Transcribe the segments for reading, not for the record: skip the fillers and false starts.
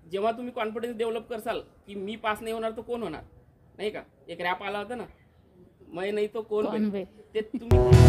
जेव्हा तुम्ही confidence develop करसाल की मी पास नाही होणार तर कोण होणार, नाही का? एक रॅप आला होता ना, मैं नाही तो कोण बे, ते तुम्ही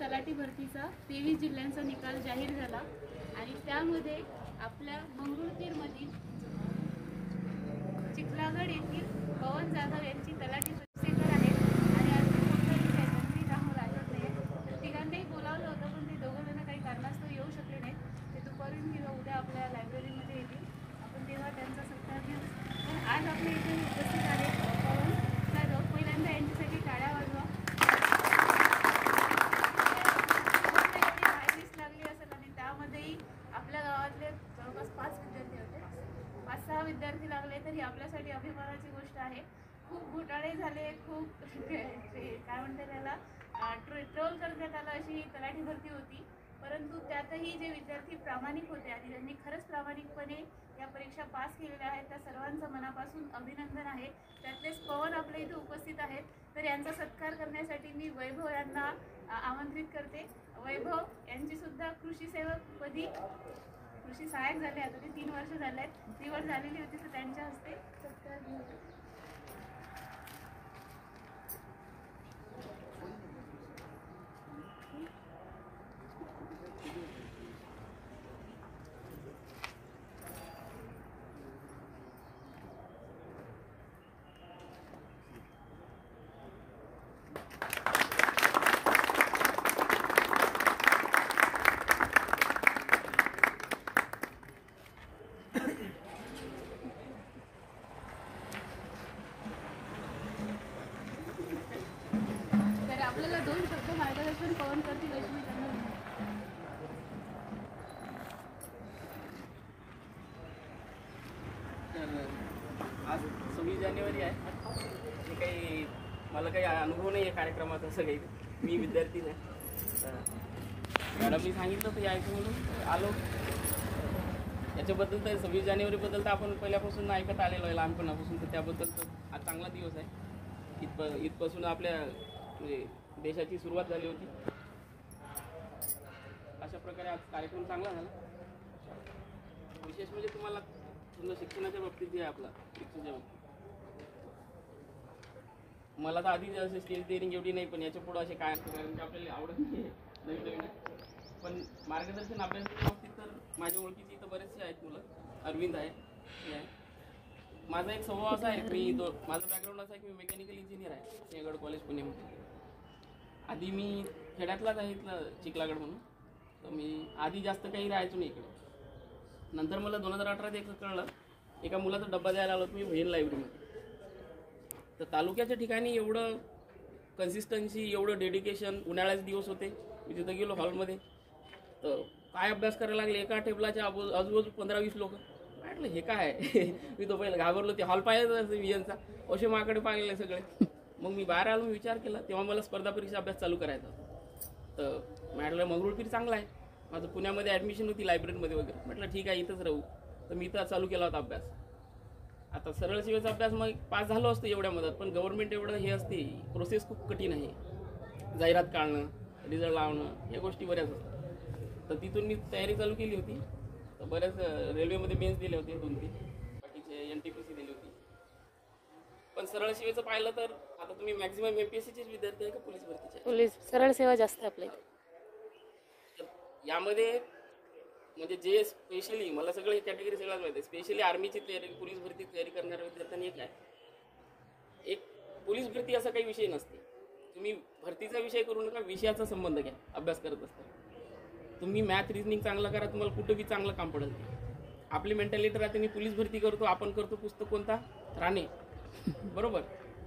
तलाठी भरतीचा 23 जिल्ह्यांचा निकाल जाहीर झाला आणि त्यामध्ये आपल्या मंगरुळपीरमधील चिखलागड येथील पवन जाधव यांची तलाठी परिक्षेकर आहेत आणि अजून कोणतरी मंत्री राहुल आठवत नाही. तर तिघांनाही बोलावलं होतं पण ते दोघं जण काही कारणास्तव येऊ शकले नाहीत. ते दुपारून किंवा उद्या आपल्या लायब्ररीमध्ये येतील, आपण तेव्हा त्यांचा सत्कार घेऊ. पण आज आपल्या इथे उपस्थित आले पवन जाधव. पहिल्यांदा यांच्यासाठी टाळ्या वाजवा. आपल्या गावातले जवळपास 5 विद्यार्थी होते, 5-6 विद्यार्थी लागले, तर ही आपल्यासाठी अभिमानाची गोष्ट आहे. खूप घोटाळे झाले, खूप काय म्हणते त्याला ट्रोल करण्यात आलं अशी तलाठी भरती होती. परंतु त्यातही जे विद्यार्थी प्रामाणिक होते आणि त्यांनी खरंच प्रामाणिकपणे या परीक्षा पास केलेल्या आहेत, त्या सर्वांचं मनापासून अभिनंदन आहे. त्यातलेच पवन आपल्या इथे उपस्थित आहेत, तर यांचा सत्कार करण्यासाठी मी वैभव यांना आमंत्रित करते. वैभव यांची सुद्धा कृषी सेवक पदी कृषी सहाय्यक झाले, आता ते 3 वर्ष झाले आहेत, निवड झालेली होती, तर त्यांच्या हस्ते सत्कार घेऊ. आपल्याला 2 शब्द मार्गदर्शन पवन करतील अशी मी त्यांना आज 26 जानेवारी आहे. हे काही मला काही अनुभव नाही आहे कार्यक्रमात, असं काही मी विद्यार्थी नाही. मॅडमनी सांगितलं तर यायचं म्हणून आलो. याच्याबद्दल तर 26 जानेवारीबद्दल तर आपण पहिल्यापासून ऐकत आलेलो आहे लहानपणापासून, तर त्याबद्दल तर आज चांगला दिवस आहे. इथपासून आपल्या म्हणजे देशाची सुरुवात झाली होती. अशा प्रकारे आज कार्यक्रम चांगला झाला. विशेष म्हणजे तुम्हाला पूर्ण शिक्षणाच्या बाबतीत जे आहे आपला शिक्षणाच्या बाबतीत मला तर आधी असे स्टेज डेअरिंग एवढी नाही, पण याच्या पुढं असे काय कारण की आपल्याला आवडत नाही नवीन नवीन. पण मार्गदर्शन अभ्यासाच्या बाबतीत तर माझ्या ओळखीचे इथं बरेचसे आहेत मुलं. अरविंद आहे, हे आहे. माझा एक स्वभाव असा आहे, माझं बॅकग्राऊंड असं आहे की मी मेकॅनिकल इंजिनियर आहे सिंहगड कॉलेज पुण्यामध्ये. आधी मी खेड्यातलाच आहे इथलं चिखलागड म्हणून, तर मी आधी जास्त काही राहायचो नाही इकडे. नंतर मला 2018 एक कळलं, एका मुलाचा डब्बा द्यायला आलो मी व्हेन लायब्ररीमध्ये. तर तालुक्याच्या ठिकाणी एवढं कन्सिस्टन्सी, एवढं डेडिकेशन. उन्हाळ्याचे दिवस होते, मी तिथं गेलो हॉलमध्ये, तर काय अभ्यास करायला लागले. एका टेबलाच्या आजूबाजू 15-20 लोक. म्हटलं हे काय आहे मी तो पहिलं घाबरलो. ते हॉल पाहिजे विजनचा, असे माकडे पाहिलेले सगळे. मग मी बाहेर आलो, मी विचार केला. तेव्हा मला स्पर्धा परीक्षा अभ्यास चालू करायचा. तर म्हटलं मंगरुळपीर चांगला आहे. माझं पुण्यामध्ये ॲडमिशन होती लायब्ररीमध्ये वगैरे. म्हटलं ठीक आहे इथंच राहू. तर मी इथं चालू केला होता अभ्यास. आता सरळ सेवेचा अभ्यास मग पास झालो असतो एवढ्या मदत, पण गव्हर्नमेंट एवढं हे असते, प्रोसेस खूप कठीण आहे. जाहिरात काढणं, रिझल्ट लावणं, या गोष्टी बऱ्याच असतात. तर तिथून मी तयारी चालू केली होती. तर बऱ्याच रेल्वेमध्ये मेन्स दिले होते 2-3, बाकीचे NTPC दिली होती. पण सरळ सेवेचं पाहिलं तर आता तुम्ही मॅक्झिमम MPSCचेच विद्यार्थी आहे का पोलीस भरतीचे? पोलीस सरळ सेवा जास्त आहे आपल्या इथे. तर यामध्ये म्हणजे जे स्पेशली मला सगळे कॅटेगरी सगळ्याच माहिती आहे. स्पेशली आर्मीची तयारी, पोलीस भरती तयारी करणाऱ्या विद्यार्थ्यांनी एक पोलीस भरती असा काही विषय नसते. तुम्ही भरतीचा विषय करू नका, विषयाचा संबंध घ्या अभ्यास करत असताना. तुम्ही मॅथ रिजनिंग चांगलं करा, तुम्हाला कुठं बी चांगलं काम पडेल. आपली मेंटॅलिटी राहते मी पोलीस भरती करतो, आपण करतो पुस्तक कोणता राणे, बरोबर.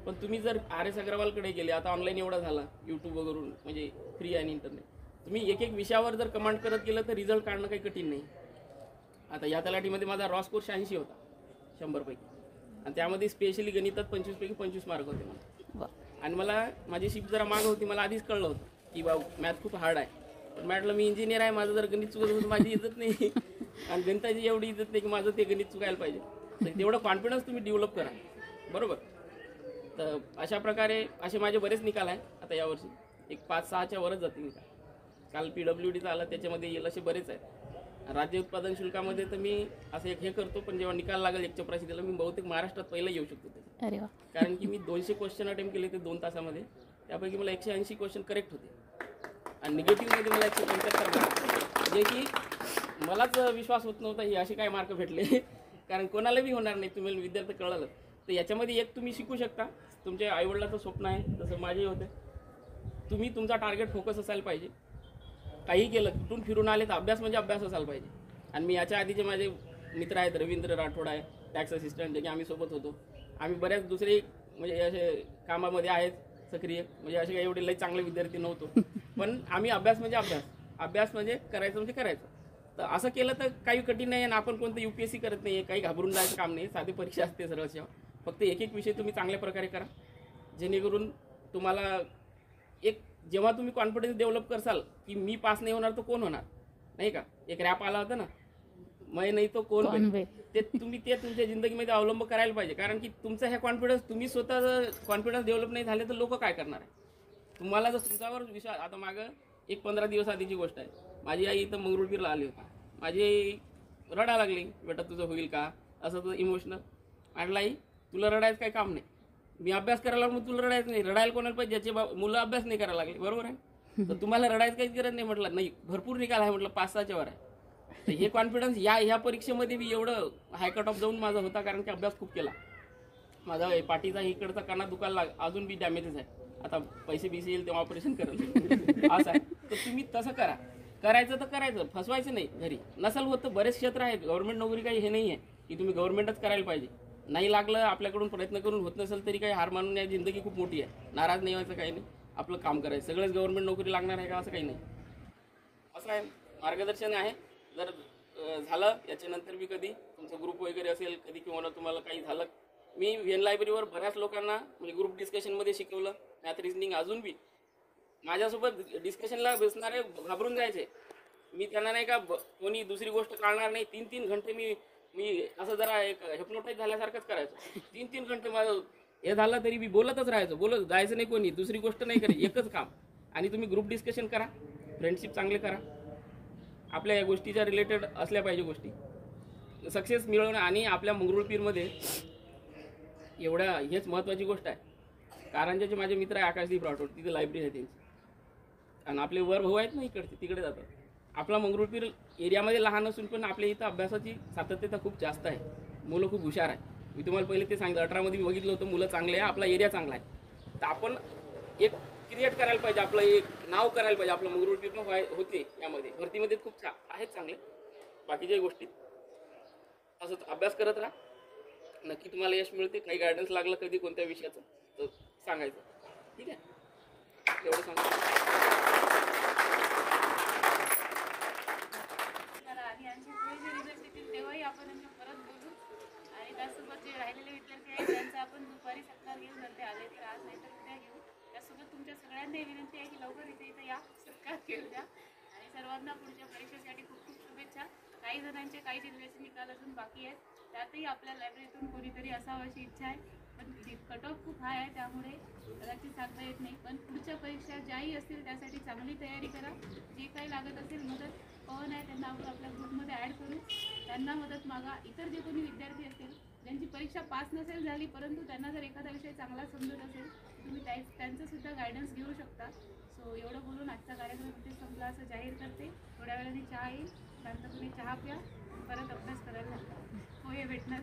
पण तुम्ही जर RS अग्रवालकडे गेले, आता ऑनलाईन एवढा झाला यूट्यूब वगैरून, म्हणजे फ्री आहे इंटरनेट, तुम्ही एक विषयावर जर कमांड करत गेलं तर रिझल्ट काढणं काही कठीण नाही. आता या तलाठीमध्ये माझा रॉ स्कोर 86 होता 100 पैकी, आणि त्यामध्ये स्पेशली गणितात 25 पैकी 25 मार्क होते मला. आणि मला माझी शिफ्ट जरा मागं होती, मला आधीच कळलं होतं की बाबा मॅथ खूप हार्ड आहे. पण म्हटलं मी इंजिनियर आहे, माझं जर गणित चुकत होतं माझी इज्जत नाही, आणि गणिताची एवढी इज्जत नाही की माझं ते गणित चुकायला पाहिजे. तर तेवढं कॉन्फिडन्स तुम्ही डेव्हलप करा, बरोबर. तर अशा प्रकारे असे माझे बरेच निकाल आहे. आता यावर्षी एक 5-6च्या वरच जातील निकाल. काल PWDचा आला, त्याच्यामध्ये येईल असे बरेच आहेत. राज्य उत्पादन शुल्कामध्ये तर मी असं एक हे करतो, पण जेव्हा निकाल लागेल एक चपराशी मी बहुतेक महाराष्ट्रात पहिलं येऊ शकतो त्याचे. अरे वा. कारण की मी 200 क्वेश्चन अटेम्प्ट केले ते 2 तासामध्ये. त्यापैकी मला 180 क्वेश्चन करेक्ट होते, आणि निगेटिव्हमध्ये मला 175 मार्क, जे की मलाच विश्वास होत नव्हता ही असे काय मार्क भेटले. कारण कोणाला बी होणार नाही, तुम्ही विद्यार्थी कळलं. तर याच्यामध्ये एक तुम्ही शिकू शकता, तुमच्या आईवडिलाचं स्वप्न आहे तसं माझे होते. तुम्ही तुमचा टार्गेट फोकस असायला पाहिजे. काही केलं, कुठून फिरून आले तर अभ्यास म्हणजे अभ्यास असायला पाहिजे. आणि मी याच्या आधीचे माझे मित्र आहेत, रवींद्र राठोड आहे, टॅक्स असिस्टंट, जे की आम्ही सोबत होतो. आम्ही बऱ्याच दुसरे म्हणजे असे कामामध्ये आहेत सक्रिय, म्हणजे असे काही एवढे लई चांगले विद्यार्थी नव्हतो. पण आम्ही अभ्यास म्हणजे अभ्यास म्हणजे करायचं म्हणजे करायचं. तर असं केलं तर काही कठीण नाही. आणि आपण कोणतं UPSC करत नाही, काही घाबरून जायचं काम नाही. साधी परीक्षा असते सरळ सेवा. फक्त एक विषय तुम्ही चांगल्या प्रकारे करा, जेणेकरून तुम्हाला एक जेव्हा तुम्ही कॉन्फिडन्स डेव्हलप करसाल की मी पास नाही होणार तर कोण होणार, नाही का. एक रॅप आला होता ना, मैं नाही तो कोण बे. ते तुम्ही ते तुमच्या जिंदगीमध्ये अवलंब करायला पाहिजे. कारण की तुमचा हे कॉन्फिडन्स, तुम्ही स्वतः जर कॉन्फिडन्स डेव्हलप नाही झाले तर लोक काय करणार आहे. तुम्हाला जर तुमच्यावर विश्वास, आता मागं एक 15 दिवस आधीची गोष्ट आहे, माझी आई इथं मंगरुळपीरला आली होती. माझी आई रडा लागली, बेटा तुझं होईल का, असं तर इमोशनल. म्हटलं आई तुला रडायचं काही काम नाही, मी अभ्यास करायला मग तुला रडायचं नाही. रडायला कोणाला पाहिजे, ज्याचे मुलं अभ्यास नाही करायला लागले, बरोबर आहे. तर तुम्हाला रडायचं काहीच गरज नाही. म्हटलं नाही, भरपूर निकाल आहे, म्हटलं 5-6च्या वर आहे. तर हे कॉन्फिडन्स ह्या परीक्षेमध्ये मी एवढं हाय कट ऑफ जाऊन माझा होता, कारण की अभ्यास खूप केला. माझा पाठीचा इकडचा काना दुखायला अजून बी डॅमेजेस आहे. आता पैसे येईल तेव्हा ऑपरेशन करेल असं आहे. तर तुम्ही तसं करा, करायचं तर करायचं, फसवायचं नाही. घरी नसल होत तर बरेच क्षेत्र आहेत. गव्हर्नमेंट नोकरी काही हे नाही आहे की तुम्ही गव्हर्नमेंटच करायला पाहिजे. नाही लागलं, आपल्याकडून प्रयत्न करून होत नसेल तरी काही हार मानून नाही. जिंदगी खूप मोठी आहे, नाराज नाही व्हायचं, काही नाही. आपलं काम करायचं. सगळेच गव्हर्नमेंट नोकरी लागणार आहे का असं काही नाही. असं आहे, मार्गदर्शन आहे. जर झालं याच्यानंतर मी कधी तुमचा ग्रुप वगैरे असेल कधी, किंवा तुम्हाला काही झालं, मी व्हेन लायब्ररीवर बऱ्याच लोकांना म्हणजे ग्रुप डिस्कशनमध्ये शिकवलं मॅथ रिजनिंग. अजून बी माझ्यासोबत डिस्कशनला बसणारे घाबरून जायचे. मी त्यांना नाही का कोणी दुसरी गोष्ट कळणार नाही, 3-3 घंटे मी असं जरा एक हिप्नोटाईज झाल्यासारखंच करायचं. 3-3 घंटे माझं हे झालं तरी मी बोलतच राहायचं, बोलत जायचं नाही, कोणी दुसरी गोष्ट नाही करायची, एकच काम. आणि तुम्ही ग्रुप डिस्कशन करा, फ्रेंडशिप चांगले करा, आपल्या या गोष्टीच्या रिलेटेड असल्या पाहिजे गोष्टी. सक्सेस मिळवणं. आणि आपल्या मंगरुळपीरमध्ये एवढ्या हेच महत्त्वाची गोष्ट आहे. कारंजाचे माझे मित्र आहे आकाशदीप राठोड, तिथे लायब्ररी आहे त्यांची. आणि आपले वर भाऊ आहेत ना इकडचे, तिकडे जातात. आपला मंगरुळपीर एरियामध्ये लहान असून पण आपल्या इथं अभ्यासाची सातत्यता खूप जास्त आहे. मुलं खूप हुशार आहे. मी तुम्हाला पहिले ते सांगितलं, 18मध्ये बघितलं होतं, मुलं चांगले आहे, आपला एरिया चांगला आहे. तर आपण एक क्रिएट करायला पाहिजे, आपलं एक नाव करायला पाहिजे. आपलं मंगरुळपीर पण होते यामध्ये, भरतीमध्ये खूप आहेत चांगले. बाकीच्या गोष्टीत असंच अभ्यास करत राहा, नक्की तुम्हाला यश मिळते. काही गायडन्स लागलं कधी कोणत्या विषयाचं तर सांगायचं, ठीक आहे. एवढं सांगतो. आणि यांचे पुढे जे रिझल्ट येतील तेव्हाही आपण यांच्या परत बोलू. आणि त्यासोबत जे राहिलेले विद्यार्थी आहेत त्यांचा आपण दुपारी सत्कार घेऊ, जर ते आले तर आज, नाही तर उद्या घेऊ. त्यासोबत तुमच्या सगळ्यांनाही विनंती आहे की लवकर इथं या, सत्कार घेऊ द्या. आणि सर्वांना पुढच्या परीक्षेसाठी खूप खूप शुभेच्छा. काही जणांचे काही जिल्ह्याचे निकाल अजून बाकी आहेत. त्यातही आपल्या लायब्ररीतून कोणीतरी असावं अशी इच्छा आहे. पण कट ऑफ खूप हाय आहे, त्यामुळे कदाचित सांगता येत नाही. पण पुढच्या परीक्षा ज्याही असतील त्यासाठी चांगली तयारी करा. जे काही लागत असेल मदत, पवन आहे त्यांना आपण आपल्या ग्रुपमध्ये ॲड करू, त्यांना मदत मागा. इतर जे कोणी विद्यार्थी असतील ज्यांची परीक्षा पास नसेल झाली परंतु त्यांना जर एखादा विषय चांगला समजत असेल तुम्ही त्यांचंसुद्धा गायडन्स घेऊ शकता. सो एवढं बोलून आजचा कार्यक्रम इथे संपला असं जाहीर करते. थोड्या वेळाने चहा येईल, शांतपणे चहा प्या, परत अभ्यास करायला लागता. पोहे भेटणार.